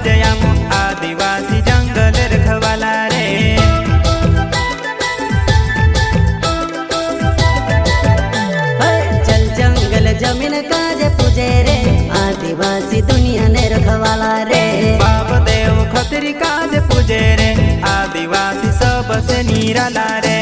पूजे आम आदिवासी जंगल रखवाला रे। चल जंगल जमीन काजे पूजे रे आदिवासी दुनिया ने रखवाला रे। बाप देव खतरी काज पूजे रे आदिवासी सबसे निराला रे।